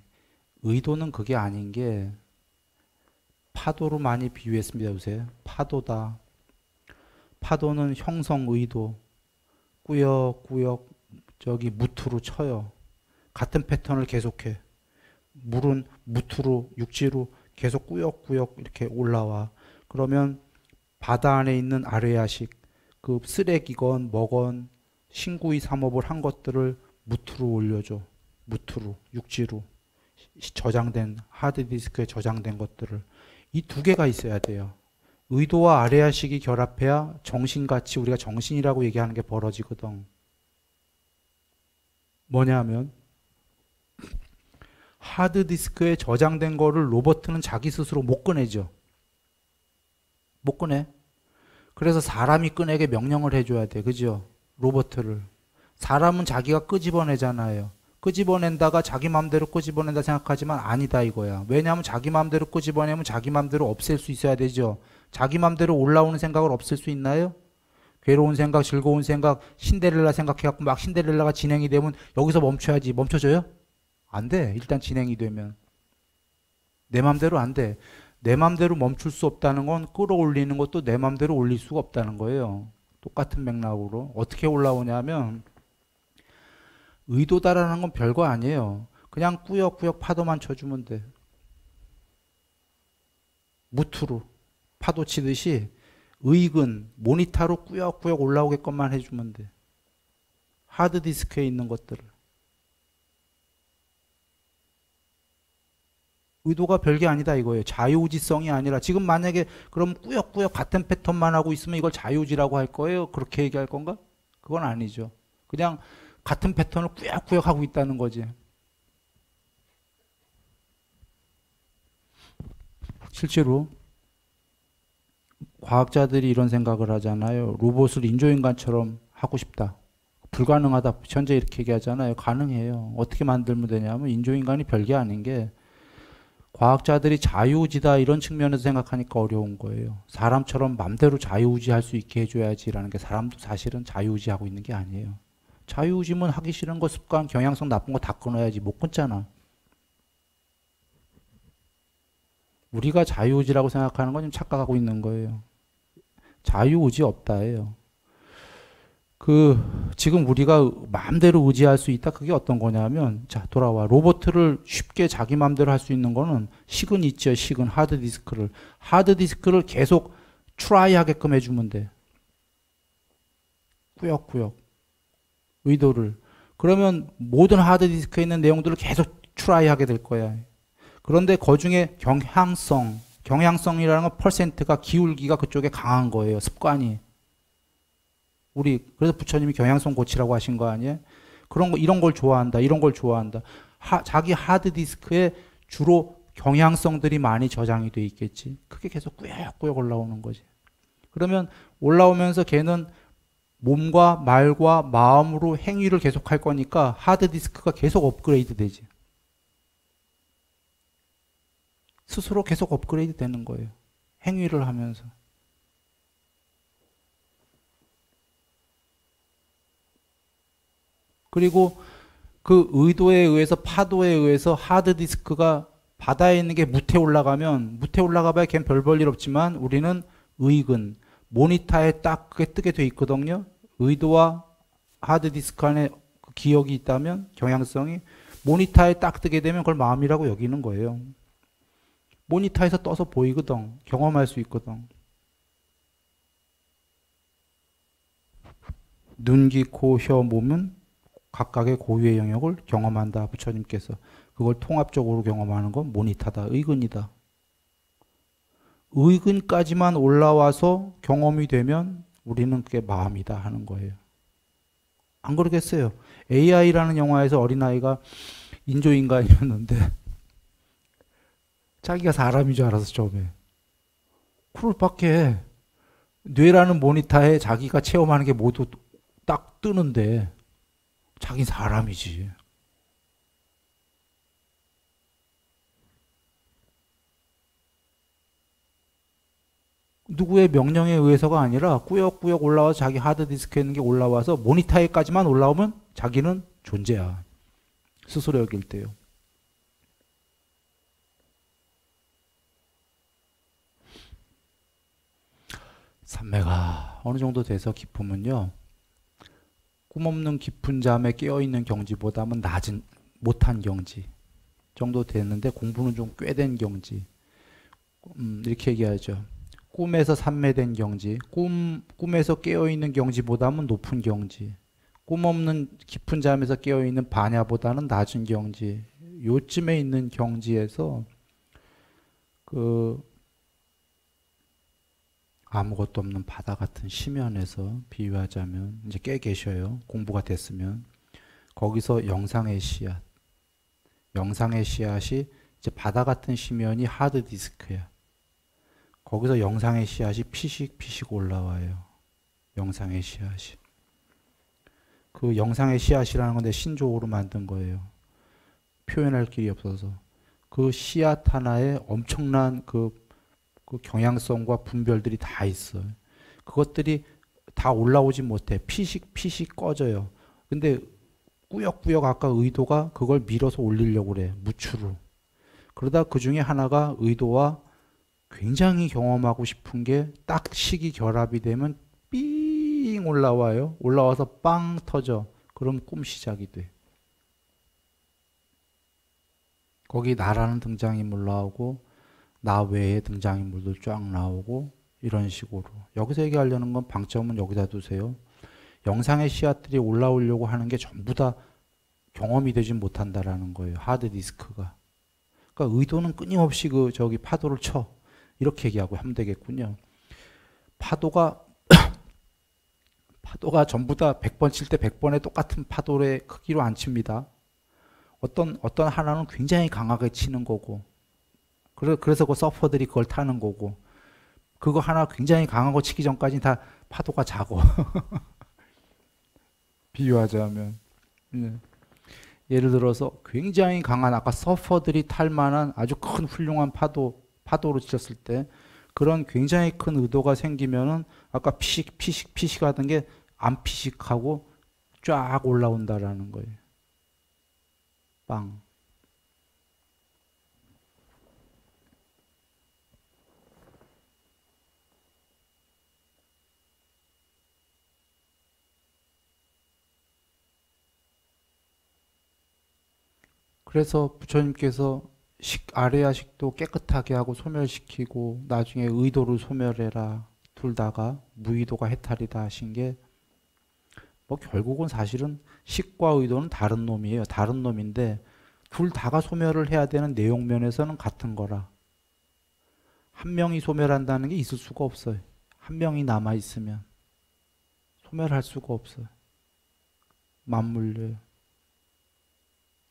의도는 그게 아닌 게 파도로 많이 비유했습니다. 요새 파도다. 파도는 형성 의도 꾸역꾸역 저기 무트로 쳐요. 같은 패턴을 계속해. 물은 무트로 육지로 계속 꾸역꾸역 이렇게 올라와. 그러면 바다 안에 있는 아레아식 그 쓰레기건 뭐건 신구이 삼업을 한 것들을 무트로 올려줘. 무트로 육지로 저장된 하드디스크에 저장된 것들을 이 두 개가 있어야 돼요. 의도와 아레아식이 결합해야 정신같이 우리가 정신이라고 얘기하는 게 벌어지거든. 뭐냐면 하드디스크에 저장된 거를 로버트는 자기 스스로 못 꺼내죠. 못 꺼내. 그래서 사람이 꺼내게 명령을 해줘야 돼. 그죠? 로버트를. 사람은 자기가 끄집어내잖아요. 끄집어낸다가 자기 마음대로 끄집어낸다 생각하지만 아니다 이거야. 왜냐하면 자기 마음대로 끄집어내면 자기 마음대로 없앨 수 있어야 되죠. 자기 마음대로 올라오는 생각을 없앨 수 있나요? 괴로운 생각, 즐거운 생각, 신데렐라 생각해갖고 막 신데렐라가 진행이 되면 여기서 멈춰야지. 멈춰져요? 안 돼. 일단 진행이 되면. 내 맘대로 안 돼. 내 맘대로 멈출 수 없다는 건 끌어올리는 것도 내 맘대로 올릴 수가 없다는 거예요. 똑같은 맥락으로. 어떻게 올라오냐면 의도다라는 건 별거 아니에요. 그냥 꾸역꾸역 파도만 쳐주면 돼. 무트로 파도 치듯이 의익은 모니터로 꾸역꾸역 올라오게끔만 해주면 돼. 하드디스크에 있는 것들을. 의도가 별게 아니다 이거예요. 자유의지성이 아니라 지금 만약에 그럼 꾸역꾸역 같은 패턴만 하고 있으면 이걸 자유의지라고 할 거예요? 그렇게 얘기할 건가? 그건 아니죠. 그냥 같은 패턴을 꾸역꾸역 하고 있다는 거지. 실제로 과학자들이 이런 생각을 하잖아요. 로봇을 인조인간처럼 하고 싶다. 불가능하다. 현재 이렇게 얘기하잖아요. 가능해요. 어떻게 만들면 되냐면 인조인간이 별게 아닌 게 과학자들이 자유의지다 이런 측면에서 생각하니까 어려운 거예요. 사람처럼 맘대로 자유의지할 수 있게 해줘야지라는 게 사람도 사실은 자유의지하고 있는 게 아니에요. 자유의지면 하기 싫은 거 습관, 경향성 나쁜 거 다 끊어야지. 못 끊잖아. 우리가 자유의지라고 생각하는 건 좀 착각하고 있는 거예요. 자유의지 없다예요. 지금 우리가 마음대로 의지할 수 있다. 그게 어떤 거냐면, 자, 돌아와. 로봇을 쉽게 자기 마음대로 할 수 있는 거는 식은 있죠. 식은 하드디스크를. 하드디스크를 계속 트라이 하게끔 해주면 돼. 꾸역꾸역. 의도를. 그러면 모든 하드디스크에 있는 내용들을 계속 트라이 하게 될 거야. 그런데 그 중에 경향성이라는 건 퍼센트가 기울기가 그쪽에 강한 거예요. 습관이. 그래서 부처님이 경향성 고치라고 하신 거 아니에요? 그런 거, 이런 걸 좋아한다. 이런 걸 좋아한다. 자기 하드디스크에 주로 경향성들이 많이 저장이 돼 있겠지. 그게 계속 꾸역꾸역 올라오는 거지. 그러면 올라오면서 걔는 몸과 말과 마음으로 행위를 계속 할 거니까 하드디스크가 계속 업그레이드 되지. 스스로 계속 업그레이드 되는 거예요. 행위를 하면서. 그리고 그 의도에 의해서 파도에 의해서 하드디스크가 바다에 있는 게 무태 올라가면 무태 올라가봐야 걔는 별 볼 일 없지만 우리는 의익은 모니터에 딱 그게 뜨게 돼 있거든요. 의도와 하드디스크 안에 그 기억이 있다면 경향성이 모니터에 딱 뜨게 되면 그걸 마음이라고 여기는 거예요. 모니터에서 떠서 보이거든. 경험할 수 있거든. 눈, 귀, 코, 혀, 몸은 각각의 고유의 영역을 경험한다. 부처님께서. 그걸 통합적으로 경험하는 건 모니타다. 의근이다. 의근까지만 올라와서 경험이 되면 우리는 그게 마음이다 하는 거예요. 안 그러겠어요? AI라는 영화에서 어린아이가 인조인간이었는데 자기가 사람인 줄 알아서 처음에 그럴 밖에 뇌라는 모니터에 자기가 체험하는 게 모두 딱 뜨는데 자기 사람이지. 누구의 명령에 의해서가 아니라 꾸역꾸역 올라와서 자기 하드디스크에 있는 게 올라와서 모니터에까지만 올라오면 자기는 존재야. 스스로 여길 때요. 삼매가 어느 정도 돼서 깊으면요. 꿈없는 깊은 잠에 깨어있는 경지보다는 낮은 못한 경지 정도 됐는데 공부는 좀 꽤 된 경지. 이렇게 얘기하죠. 꿈에서 삼매된 경지, 꿈에서 깨어있는 경지보다는 높은 경지, 꿈 없는 깊은 잠에서 깨어있는 반야보다는 낮은 경지, 요쯤에 있는 경지에서 그 아무것도 없는 바다 같은 심연에서 비유하자면 이제 깨 계셔요. 공부가 됐으면 거기서 영상의 씨앗, 영상의 씨앗이 이제 바다 같은 심연이 하드디스크야. 거기서 영상의 씨앗이 피식피식 올라와요. 영상의 씨앗이. 그 영상의 씨앗이라는 건 내 신조어로 만든 거예요. 표현할 길이 없어서. 그 씨앗 하나에 엄청난 그 경향성과 분별들이 다 있어요. 그것들이 다 올라오지 못해. 피식피식 꺼져요. 근데 꾸역꾸역 아까 의도가 그걸 밀어서 올리려고 그래. 무추로. 그러다 그 중에 하나가 의도와 굉장히 경험하고 싶은 게 딱 식이 결합이 되면 삥 올라와요. 올라와서 빵 터져. 그럼 꿈 시작이 돼. 거기 나라는 등장인물 나오고 나 외에 등장인물도 쫙 나오고 이런 식으로. 여기서 얘기하려는 건 방점은 여기다 두세요. 영상의 씨앗들이 올라오려고 하는 게 전부 다 경험이 되지 못한다라는 거예요. 하드디스크가. 그러니까 의도는 끊임없이 저기 파도를 쳐. 이렇게 얘기하고 하면 되겠군요. 파도가 전부 다 100번 칠 때 100번의 똑같은 파도의 크기로 안 칩니다. 어떤 하나는 굉장히 강하게 치는 거고, 그래서 그 서퍼들이 그걸 타는 거고, 그거 하나 굉장히 강한 거 치기 전까지는 다 파도가 작어. 비유하자면. 예를 들어서 굉장히 강한 아까 서퍼들이 탈 만한 아주 큰 훌륭한 파도로 치셨을 때 그런 굉장히 큰 의도가 생기면은 아까 피식 하던 게 안 피식하고 쫙 올라온다라는 거예요. 빵. 그래서 부처님께서 아래야식도 깨끗하게 하고 소멸시키고 나중에 의도를 소멸해라. 둘 다가 무의도가 해탈이다 하신 게 뭐 결국은 사실은 식과 의도는 다른 놈이에요. 다른 놈인데 둘 다가 소멸을 해야 되는 내용 면에서는 같은 거라. 한 명이 소멸한다는 게 있을 수가 없어요. 한 명이 남아 있으면 소멸할 수가 없어요. 맞물려요.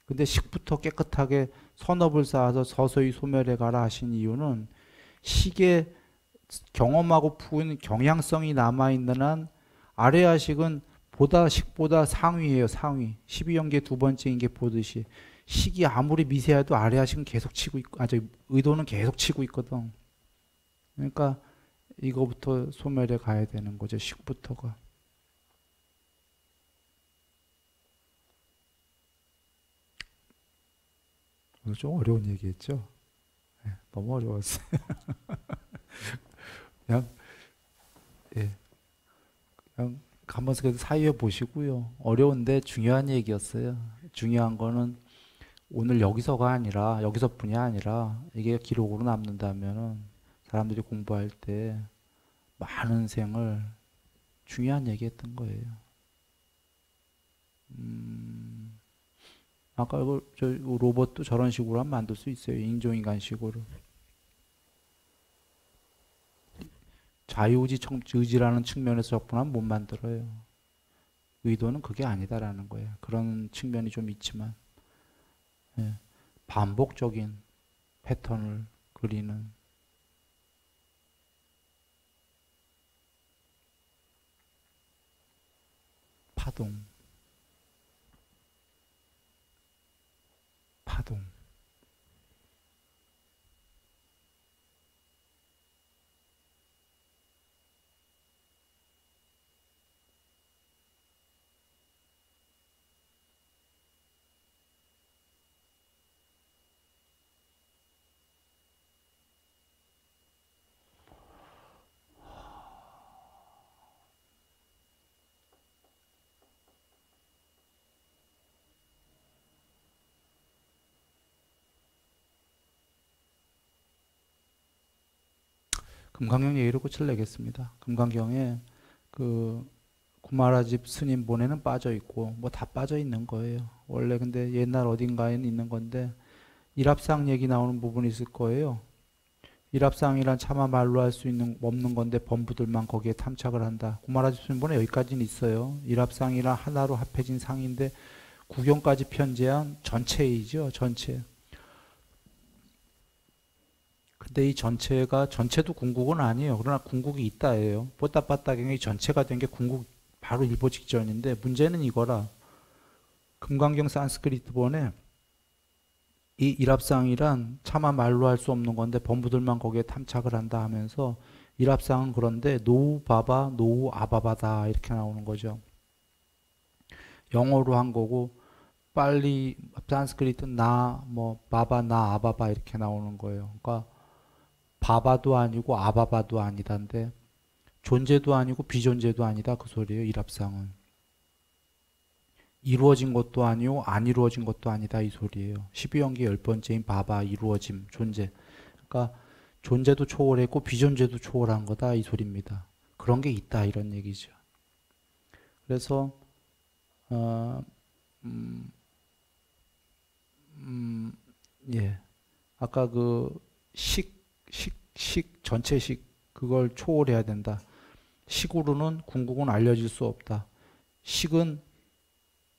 근데 식부터 깨끗하게 선업을 쌓아서 서서히 소멸해 가라 하신 이유는 식에 경험하고 푸는 경향성이 남아있는 한 아래아식은 식보다 상위예요. 상위. 12연계 두 번째인 게 보듯이 식이 아무리 미세해도 아래아식은 계속 치고 있고 의도는 계속 치고 있거든. 그러니까 이거부터 소멸해 가야 되는 거죠. 식부터가. 좀 어려운 얘기했죠? 네, 너무 어려웠어요. 그냥, 예, 그냥 한번 사유해 보시고요. 어려운데 중요한 얘기였어요. 중요한 거는 오늘 여기서가 아니라, 여기서뿐이 아니라, 이게 기록으로 남는다면은 사람들이 공부할 때 많은 생을 중요한 얘기 했던 거예요. 아까 저 로봇도 저런 식으로 하면 만들 수 있어요. 인종인간식으로. 자유의지라는 측면에서 접근하면 못 만들어요. 의도는 그게 아니다라는 거예요. 그런 측면이 좀 있지만, 예. 반복적인 패턴을 그리는 파동, 파동. 금강경 얘기로 끝을 내겠습니다. 금강경에 그 구마라집 스님 본에는 빠져 있고 뭐 다 빠져 있는 거예요. 원래 근데 옛날 어딘가에는 있는 건데 일합상 얘기 나오는 부분이 있을 거예요. 일합상이란 차마 말로 할 수 있는 없는 건데 범부들만 거기에 탐착을 한다. 구마라집 스님 본에 여기까지는 있어요. 일합상이란 하나로 합해진 상인데 구경까지 편제한 전체이죠. 전체. 근데 이 전체도 궁극은 아니에요. 그러나 궁극이 있다예요. 뽀따빠따경이 전체가 된 게 궁극 바로 일보 직전인데 문제는 이거라. 금강경 산스크리트본에 이 일합상이란 차마 말로 할 수 없는 건데 범부들만 거기에 탐착을 한다 하면서 일합상은 그런데 노우 바바 노우 아바바다 이렇게 나오는 거죠. 영어로 한 거고 빨리 산스크리트 나 뭐 바바 나 아바바 이렇게 나오는 거예요. 그러니까 바바도 아니고 아바바도 아니다인데 존재도 아니고 비존재도 아니다 그 소리예요. 일합상은 이루어진 것도 아니고 안 이루어진 것도 아니다 이 소리예요. 12연기 10번째인 바바 이루어짐 존재. 그러니까 존재도 초월했고 비존재도 초월한 거다 이 소리입니다. 그런 게 있다 이런 얘기죠. 그래서 예 아까 그 전체식 그걸 초월해야 된다. 식으로는 궁극은 알려질 수 없다. 식은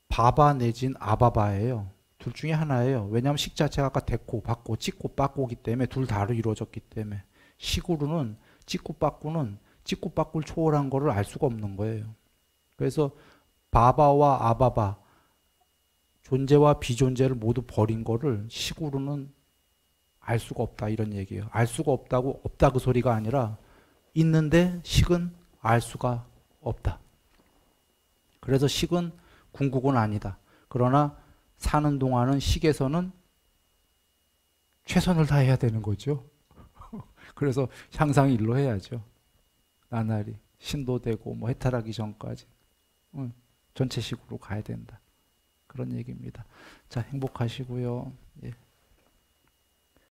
바바 내진 아바바예요. 둘 중에 하나예요. 왜냐하면 식 자체가 아까 됐고 받고 찍고 빠고기 때문에 둘 다로 이루어졌기 때문에 식으로는 찍고 빠고는 찍고 빠고를 초월한 거를 알 수가 없는 거예요. 그래서 바바와 아바바 존재와 비존재를 모두 버린 거를 식으로는 알 수가 없다 이런 얘기예요. 알 수가 없다고 없다 그 소리가 아니라 있는데 식은 알 수가 없다. 그래서 식은 궁극은 아니다. 그러나 사는 동안은 식에서는 최선을 다해야 되는 거죠. 그래서 향상 일로 해야죠. 나날이 신도되고 뭐 해탈하기 전까지 전체식으로 가야 된다. 그런 얘기입니다. 자, 행복하시고요. 예.